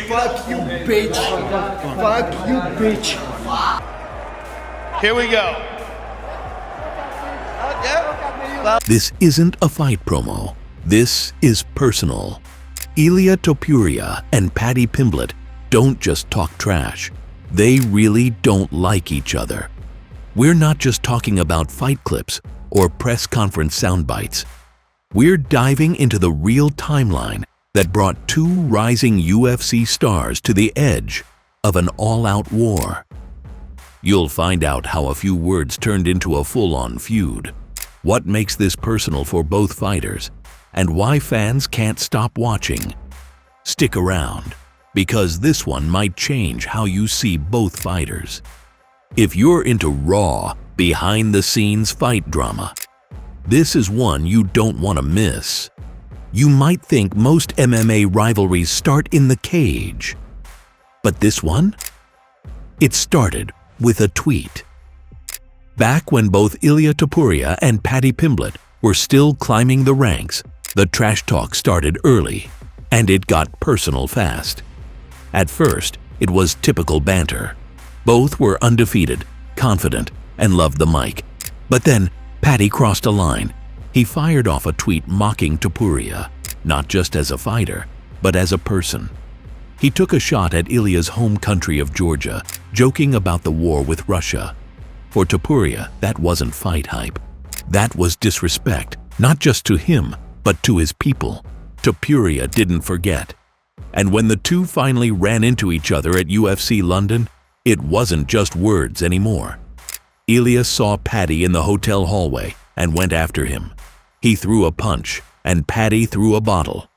Fuck you, bitch. Fuck you, bitch. Here we go. This isn't a fight promo. This is personal. Ilia Topuria and Paddy Pimblett don't just talk trash. They really don't like each other. We're not just talking about fight clips or press conference sound bites. We're diving into the real timeline that brought two rising UFC stars to the edge of an all-out war. You'll find out how a few words turned into a full-on feud, what makes this personal for both fighters, and why fans can't stop watching. Stick around, because this one might change how you see both fighters. If you're into raw, behind-the-scenes fight drama, this is one you don't want to miss. You might think most MMA rivalries start in the cage. But this one? It started with a tweet. Back when both Ilia Topuria and Paddy Pimblett were still climbing the ranks, the trash talk started early, and it got personal fast. At first, it was typical banter. Both were undefeated, confident, and loved the mic. But then, Paddy crossed a line. He fired off a tweet mocking Topuria, not just as a fighter, but as a person. He took a shot at Ilia's home country of Georgia, joking about the war with Russia. For Topuria, that wasn't fight hype. That was disrespect, not just to him, but to his people. Topuria didn't forget. And when the two finally ran into each other at UFC London, it wasn't just words anymore. Ilia saw Paddy in the hotel hallway and went after him. He threw a punch, and Paddy threw a bottle.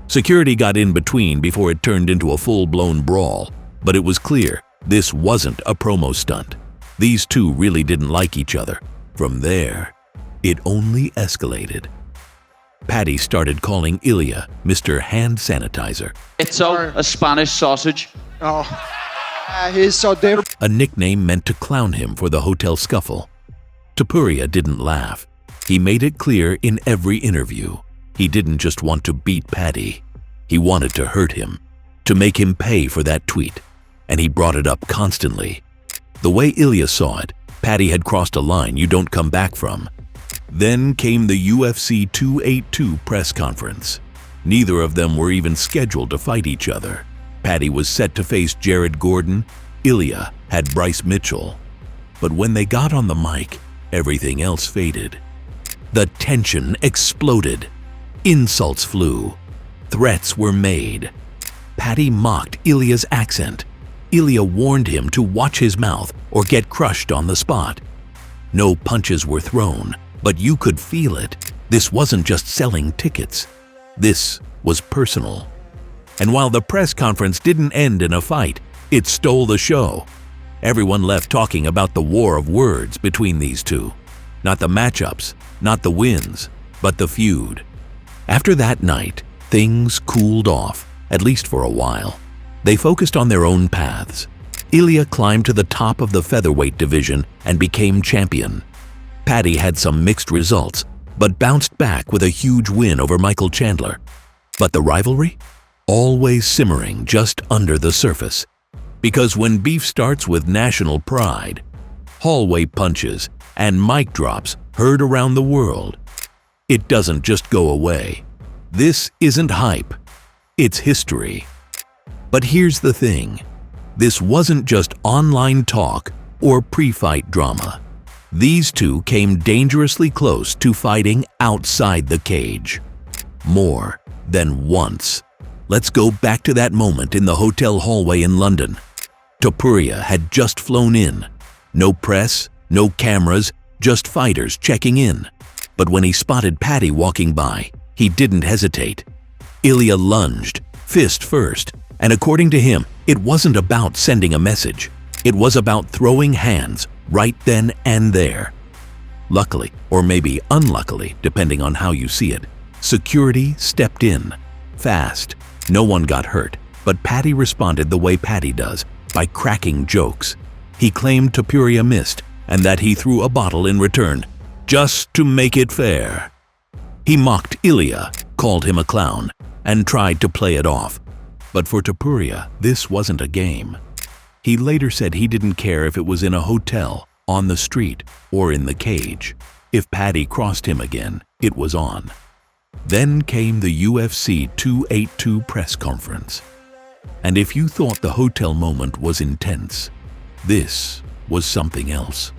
Security got in between before it turned into a full-blown brawl, but it was clear this wasn't a promo stunt. These two really didn't like each other. From there, it only escalated. Paddy started calling Ilia Mr. Hand Sanitizer. It's a Spanish sausage. Oh, he's so different. A nickname meant to clown him for the hotel scuffle. Topuria didn't laugh. He made it clear in every interview. He didn't just want to beat Paddy. He wanted to hurt him, to make him pay for that tweet. And he brought it up constantly. The way Ilia saw it, Paddy had crossed a line you don't come back from. Then came the UFC 282 press conference. Neither of them were even scheduled to fight each other. Paddy was set to face Jared Gordon. Ilia had Bryce Mitchell. But when they got on the mic, everything else faded. The tension exploded. Insults flew. Threats were made. Paddy mocked Ilia's accent. Ilia warned him to watch his mouth or get crushed on the spot. No punches were thrown, but you could feel it. This wasn't just selling tickets. This was personal. And while the press conference didn't end in a fight, it stole the show. Everyone left talking about the war of words between these two. Not the matchups, not the wins, but the feud. After that night, things cooled off, at least for a while. They focused on their own paths. Ilia climbed to the top of the featherweight division and became champion. Paddy had some mixed results, but bounced back with a huge win over Michael Chandler. But the rivalry? Always simmering just under the surface. Because when beef starts with national pride, hallway punches, and mic drops heard around the world, it doesn't just go away. This isn't hype, it's history. But here's the thing, this wasn't just online talk or pre-fight drama. These two came dangerously close to fighting outside the cage. More than once. Let's go back to that moment in the hotel hallway in London. Topuria had just flown in. No press, no cameras, just fighters checking in. But when he spotted Paddy walking by, he didn't hesitate. Ilia lunged, fist first, and according to him, it wasn't about sending a message. It was about throwing hands right then and there. Luckily, or maybe unluckily, depending on how you see it, security stepped in. Fast. No one got hurt, but Paddy responded the way Paddy does, by cracking jokes. He claimed Topuria missed and that he threw a bottle in return, just to make it fair. He mocked Ilia, called him a clown, and tried to play it off. But for Topuria, this wasn't a game. He later said he didn't care if it was in a hotel, on the street, or in the cage. If Paddy crossed him again, it was on. Then came the UFC 282 press conference. And if you thought the hotel moment was intense, this was something else.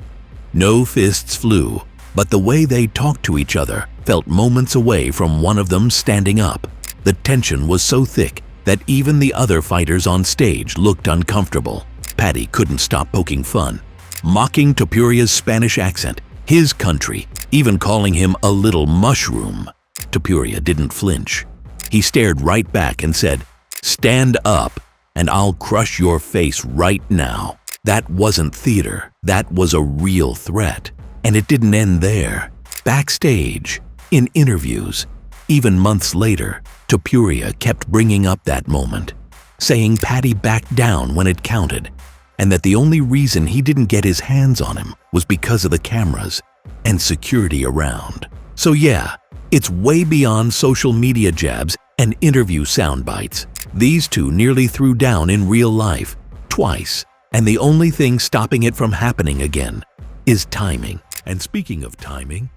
No fists flew, but the way they talked to each other felt moments away from one of them standing up. The tension was so thick that even the other fighters on stage looked uncomfortable. Paddy couldn't stop poking fun, mocking Topuria's Spanish accent, his country, even calling him a little mushroom. Topuria didn't flinch. He stared right back and said, "Stand up, and I'll crush your face right now." That wasn't theater, that was a real threat. And it didn't end there. Backstage, in interviews, even months later, Topuria kept bringing up that moment, saying Paddy backed down when it counted, and that the only reason he didn't get his hands on him was because of the cameras and security around. So yeah, it's way beyond social media jabs and interview sound bites. These two nearly threw down in real life, twice, and the only thing stopping it from happening again is timing. And speaking of timing,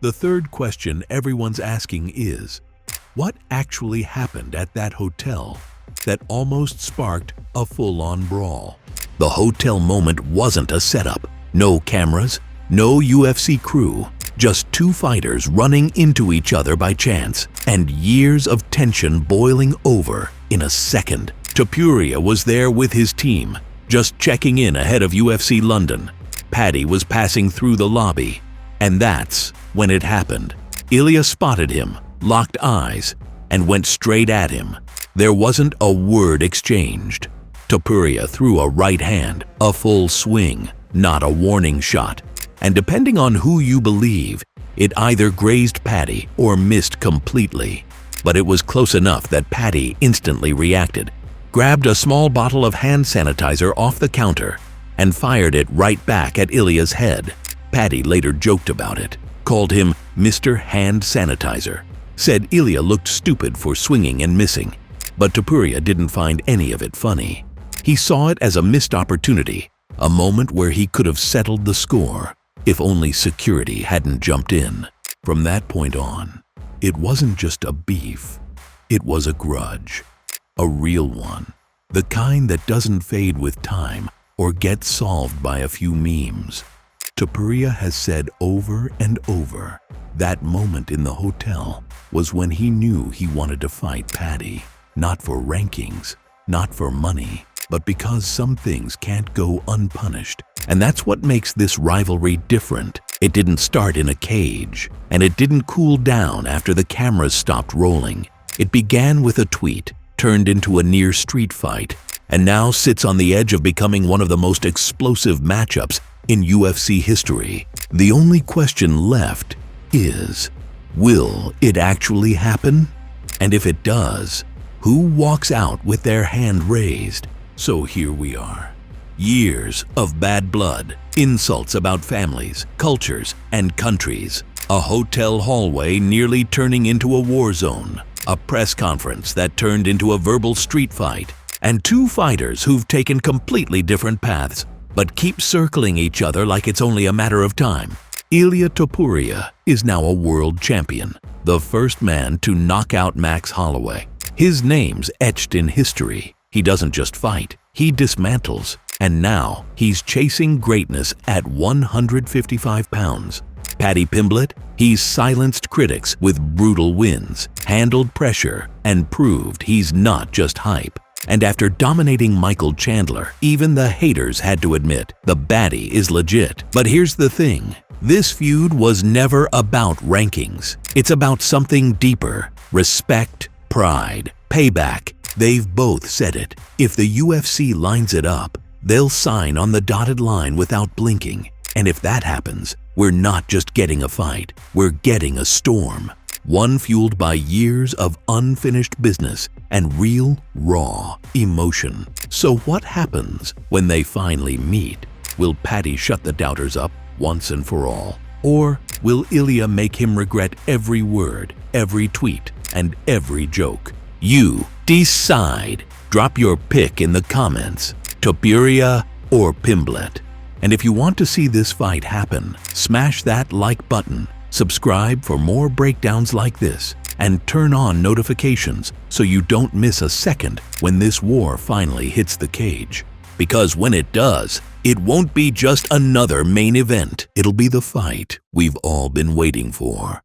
the third question everyone's asking is, what actually happened at that hotel that almost sparked a full-on brawl? The hotel moment wasn't a setup. No cameras, no UFC crew, just two fighters running into each other by chance, and years of tension boiling over in a second. Topuria was there with his team, just checking in ahead of UFC London. Paddy was passing through the lobby, and that's when it happened. Ilia spotted him, locked eyes, and went straight at him. There wasn't a word exchanged. Topuria threw a right hand, a full swing, not a warning shot. And depending on who you believe, it either grazed Paddy or missed completely. But it was close enough that Paddy instantly reacted, grabbed a small bottle of hand sanitizer off the counter, and fired it right back at Ilia's head. Paddy later joked about it, called him Mr. Hand Sanitizer, said Ilia looked stupid for swinging and missing, but Topuria didn't find any of it funny. He saw it as a missed opportunity, a moment where he could have settled the score, if only security hadn't jumped in. From that point on, it wasn't just a beef, it was a grudge, a real one, the kind that doesn't fade with time or get solved by a few memes. Topuria has said over and over, that moment in the hotel was when he knew he wanted to fight Paddy, not for rankings, not for money, but because some things can't go unpunished. And that's what makes this rivalry different. It didn't start in a cage, and it didn't cool down after the cameras stopped rolling. It began with a tweet, turned into a near street fight, and now sits on the edge of becoming one of the most explosive matchups in UFC history. The only question left is, will it actually happen? And if it does, who walks out with their hand raised? So here we are. Years of bad blood, insults about families, cultures, and countries. A hotel hallway nearly turning into a war zone. A press conference that turned into a verbal street fight. And two fighters who've taken completely different paths, but keep circling each other like it's only a matter of time. Ilia Topuria is now a world champion, the first man to knock out Max Holloway. His name's etched in history. He doesn't just fight, he dismantles. And now he's chasing greatness at 155 pounds. Paddy Pimblett, he's silenced critics with brutal wins, handled pressure, and proved he's not just hype. And after dominating Michael Chandler, even the haters had to admit the baddie is legit. But here's the thing, this feud was never about rankings. It's about something deeper, respect, pride, payback. They've both said it. If the UFC lines it up, they'll sign on the dotted line without blinking. And if that happens, we're not just getting a fight, we're getting a storm. One fueled by years of unfinished business and real, raw emotion. So what happens when they finally meet? Will Paddy shut the doubters up once and for all? Or will Ilia make him regret every word, every tweet, and every joke? You decide. Drop your pick in the comments. Topuria or Pimblett? And if you want to see this fight happen, smash that like button, subscribe for more breakdowns like this, and turn on notifications so you don't miss a second when this war finally hits the cage. Because when it does, it won't be just another main event. It'll be the fight we've all been waiting for.